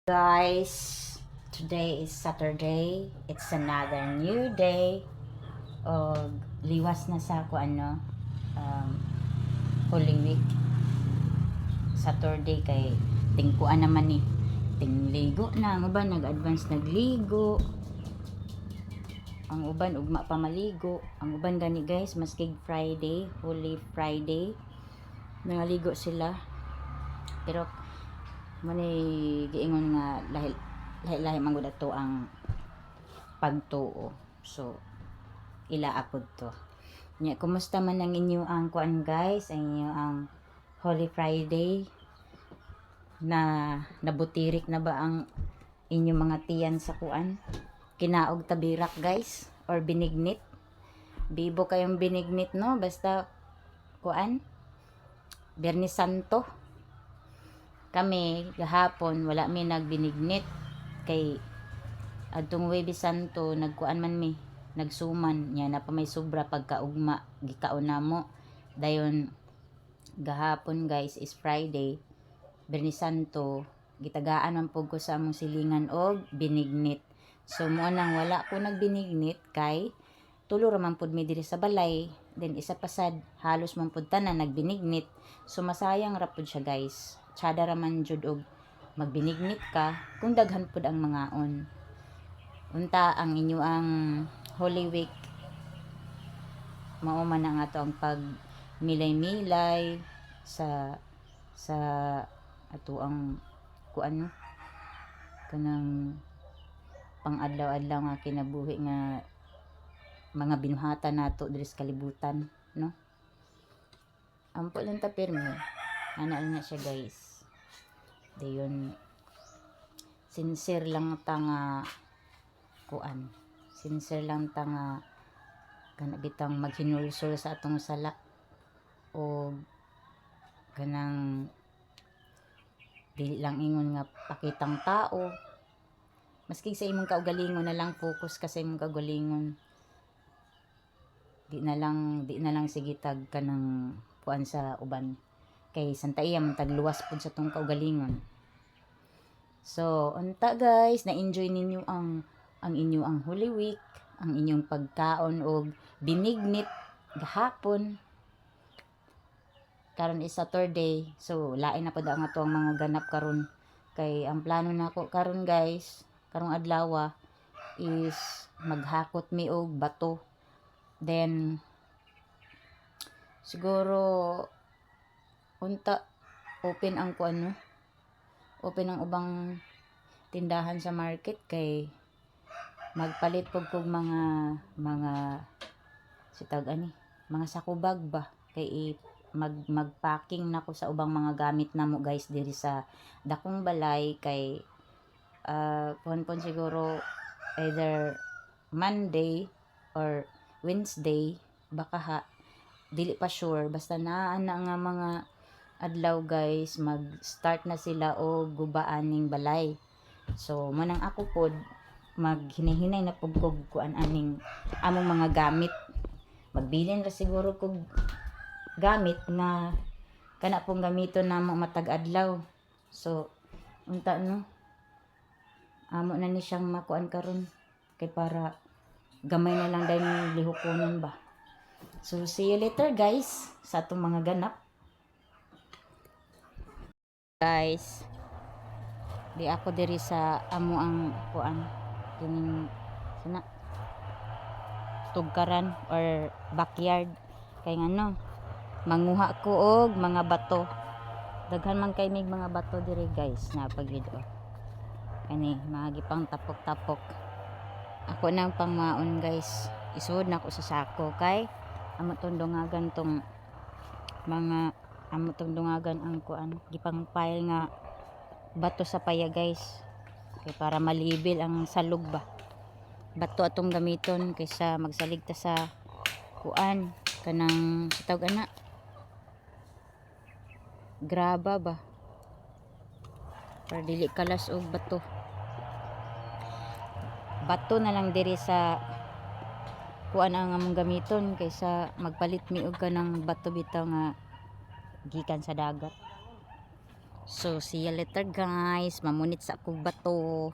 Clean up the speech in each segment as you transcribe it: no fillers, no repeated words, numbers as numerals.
Guys, today is Saturday. It's another new day. O liwas na sa um, Holy Week. Saturday kay tingkuan naman ni. Tingligo na ang uban nag-advance nagligo. Ang uban ugma pa maligo. Ang uban gani guys, maskig Friday, Holy Friday. Nangaligo sila. Pero manay giingon nga lahi manggod ato ang pagtuo. So ilaapod to. Nya kumusta man ang inyo ang kuan guys, ang inyo ang Holy Friday na nabutirik na ba ang inyong mga tiyan sa kuan? Kinaog tabirak guys or binignit. Bibo kayong binignit no, basta kuan Biyernes Santo. Kami gahapon wala mi nagbinignit kay adtong Huwebes Santo nagkuan man mi nagsuman nya na pa may sobra pagkaugma gikaon namo dayon gahapon guys is Friday Biyernes Santo gitagaan man pud ko sa among silingan og binignit. So mo nang wala ko nagbinignit kay tulo ra man pud mi diri sa balay, then isa pasad halos man pud tanan nagbinignit. So masayang ra pud siya guys. Tsada ra man jud og magbinignit ka kung daghan pud ang mangaon. Unta ang inyo ang Holy Week mao man ang ato ang pag milay-milay sa ato ang kuan kanang pang-adlaw-adlaw nga kinabuhi nga mga binuhatan nato diri sa kalibutan, no? Ampo lang ta pirmi. Ana na siya guys. Dayon sincere lang ta nga kuan. Sincere lang ta nga kana bitang maghinulsol sa atong sala o kanang dili lang ingon nga pakitang tao. Maski sa imong kaugalingon na lang focus ka sa imong kaugalingon. Di na lang sige tag kanang kuan sa uban kay santayam tagluwas pud sa tong kaugalingon. So unta guys, na-enjoy ninyo ang inyo ang Holy Week, ang inyong pagkaon og binignit gahapon. Karon is Saturday, so lain na pud ang ato ang mga ganap karon kay ang plano nako karon guys karong adlaw is maghakot mi og bato. Then siguro unta open ang kuan, open ang ubang tindahan sa market kay magpalit pug kog mga sitag ani mga sakubag ba kay magpacking nako sa ubang mga gamit namo guys diri sa dakong balay kay pon siguro either Monday or Wednesday baka dili pa sure basta naa na nga mga adlaw guys mag-start na sila og gubaaning balay. So manang ako pod maghinay-hinay na pud kog kuan aning among mga gamit. Magbilin ra siguro kog gamit nga kana pong gamiton namo matag adlaw. So unta no amo na ni siyang makuan karon kay para gamay na lang dahil lihukonon ba. So see you later guys sa atong mga ganap. Guys, di ako diri sa amo ang kuan kining sana tugkaran or backyard kay ngano manguha ko og mga bato. Daghan man kay mig mga bato diri guys na pagid ani mga gipang tapok-tapok. Ako nang pangmaon guys, isuod na ko sa sako kay amo tong dungagan tong mga amo tong dungagan ang kuan gipang pile nga bato sa paya guys kay para malibil ang salog ba. Bato atong gamiton kaysa magsalig ta sa kuan kanang tawag ana graba ba para dili kalas og bato na lang diri sa kuan ang among gamiton kaysa magpalit mi og kanang bato bitaw nga gikan sa dagat. So see you later guys, mamunit sa akong bato.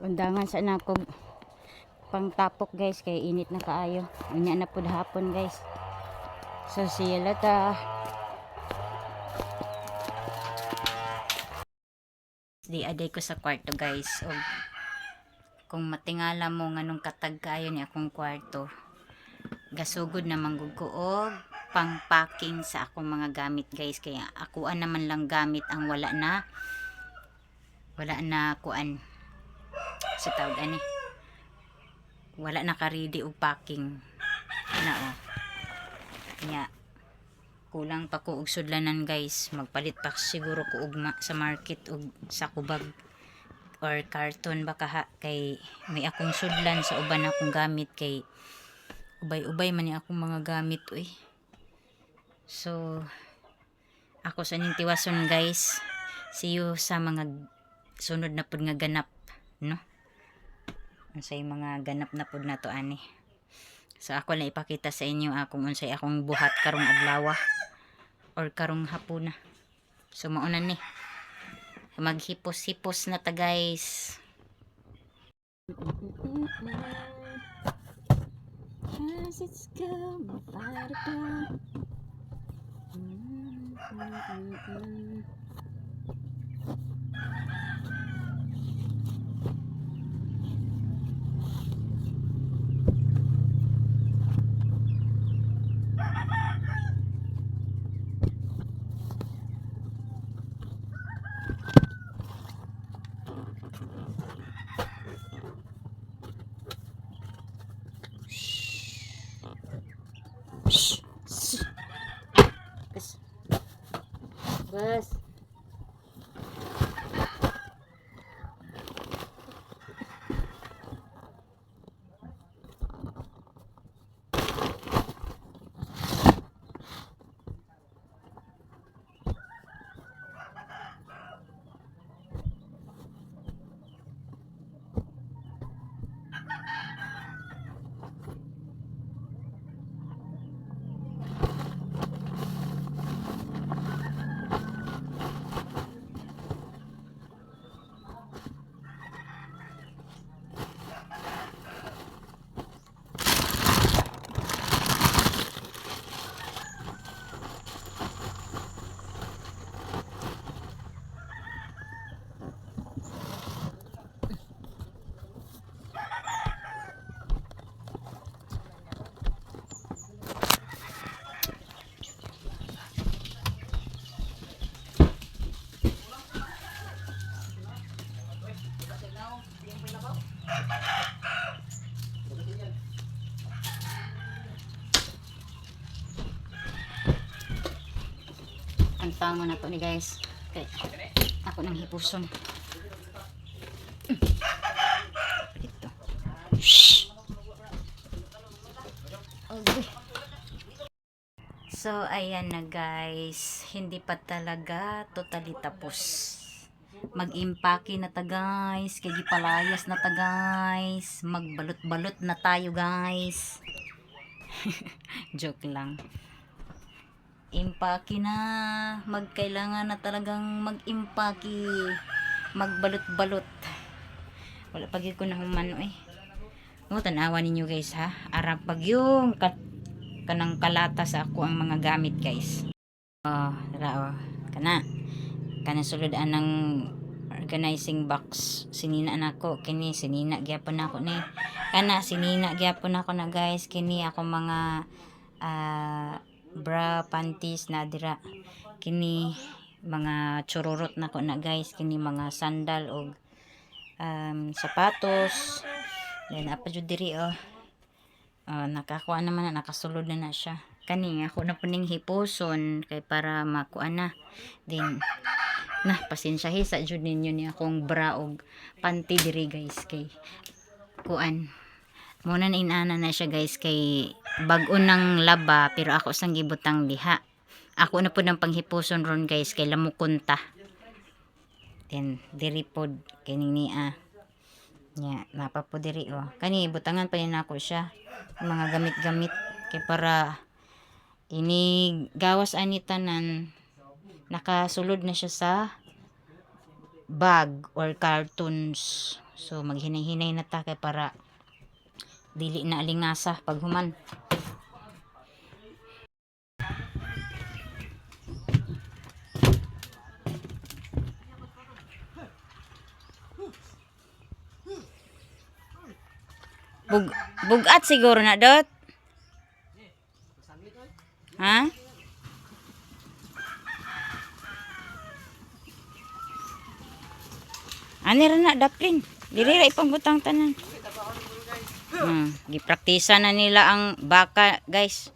Undangan sa na kog pangtapok guys kay init na kaayo. Unya na pud hapon guys. So see you later. Di aday ko sa kwarto guys. Og kung matingala mo nganong katag kayo ni akong kwarto. Gasugod na manggug ko og pang packing sa akong mga gamit guys, kaya akuan naman lang gamit ang wala na kuan sa tawag ani, wala na ka ready og packing na nya kulang pa ko og sudlanan guys. Magpalit pa siguro ko ugma sa market og sa kubag or karton baka ha, kay may akong sudlan sa uban akong gamit kay ubay-ubay man ni akong mga gamit. So ako sa ning tiwason guys. See you sa mga sunod na pud nga ganap, no? Unsay mga ganap na pud nato ani. So ako lang ipakita sa inyo kung unsay akong buhat karong adlaw or karong hapon na. So mauna ni. Maghipos-hipos na ta guys. As it's come, fight it down. Bas. Ang tango na to ni guys. Okay. Ako nang hipuson. Ito. Shhh. Okay. So ayan na guys. Hindi pa talaga totally tapos. Mag-impake na ta guys. Kaya gipalayas na ta guys. Magbalot-balot na tayo guys. Joke lang. Impake na, magkailangan na talagang mag-impake, magbalot-balot. Wala pag ko na humano tanawa ninyo guys ha, arap pag yung kanang kalata sa ako ang mga gamit guys. Kana sulod anang organizing box sinina nako kini, sinina gyapon nako ni kana, sinina gyapon nako na guys kini ako mga bra, panties na dira, kini mga chururot na ko na guys, kini mga sandal o sapatos, then apa jud diri nakakuha naman na, nakasulod na siya kani ako na puning hiposon kay para makuha na, then pasensyahi sa jud ninyo ni akong bra og panty diri guys kay kuan muna na inana na siya guys kay bag-o ng laba pero ako sang gibutang diha. Ako na po ng panghipuson ron guys kay lamukunta. Then diri pod kining niya. Napa po diri kani butangan pa ni nako siya. Mga gamit-gamit kay para ini gawas ani tanan nakasulod na siya sa bag or cartons. So maghinay-hinay na ta kay para dili na alingasa pag human. Bugat siguro na dot. Ha? Ani ra na daplin. Diri ra ipangbutang tanan. Gipraktisa na nila ang baka guys.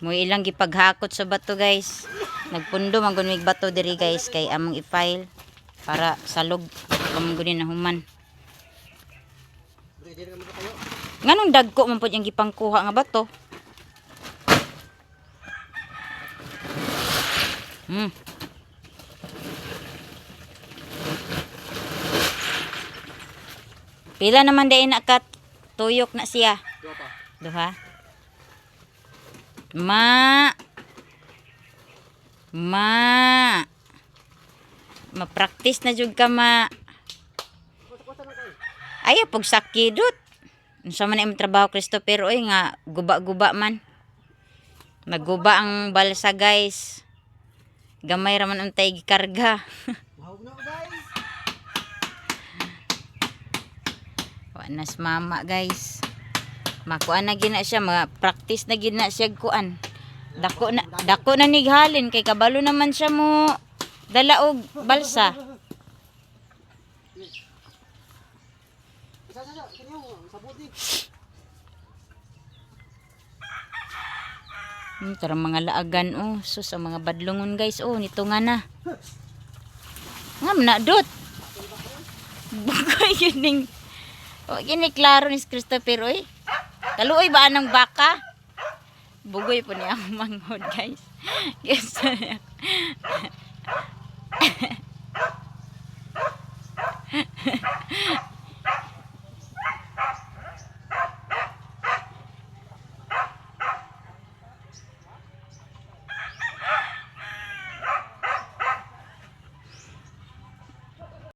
Mo ilang gipaghakot sa bato guys. Nagpundo man gud mig bato diri guys kay among i-file para salog kamong gud na human. Nganong dagko man pud yang gipangkuha nga bato? Hmm. Pila naman day nakat tuyok na siya. Dua pa. Duha. Ma. Ma. Ma-practice na jud ka ma. Ay pug sakidot. Unsa man imong trabaho Christopher oy nga guba-guba man. Magguba ang balsa guys. Gamay ra man untay gikarga. Mahog na guys. Wanas mama guys. Makuan na gina siya, practice na gina siya kuan. Dako na nighalin kay kabalo naman siya mo dala og balsa. Sa kinyo sabot ni. Tarang mga laagan oh, sus ang mga badlongon guys oh, nito nga na. Ngam na dot. Bugoy gining. O gini klaro ni Christopher oy. Kaluoy ba anang baka? Bugoy po niya ang manghod guys. Yes.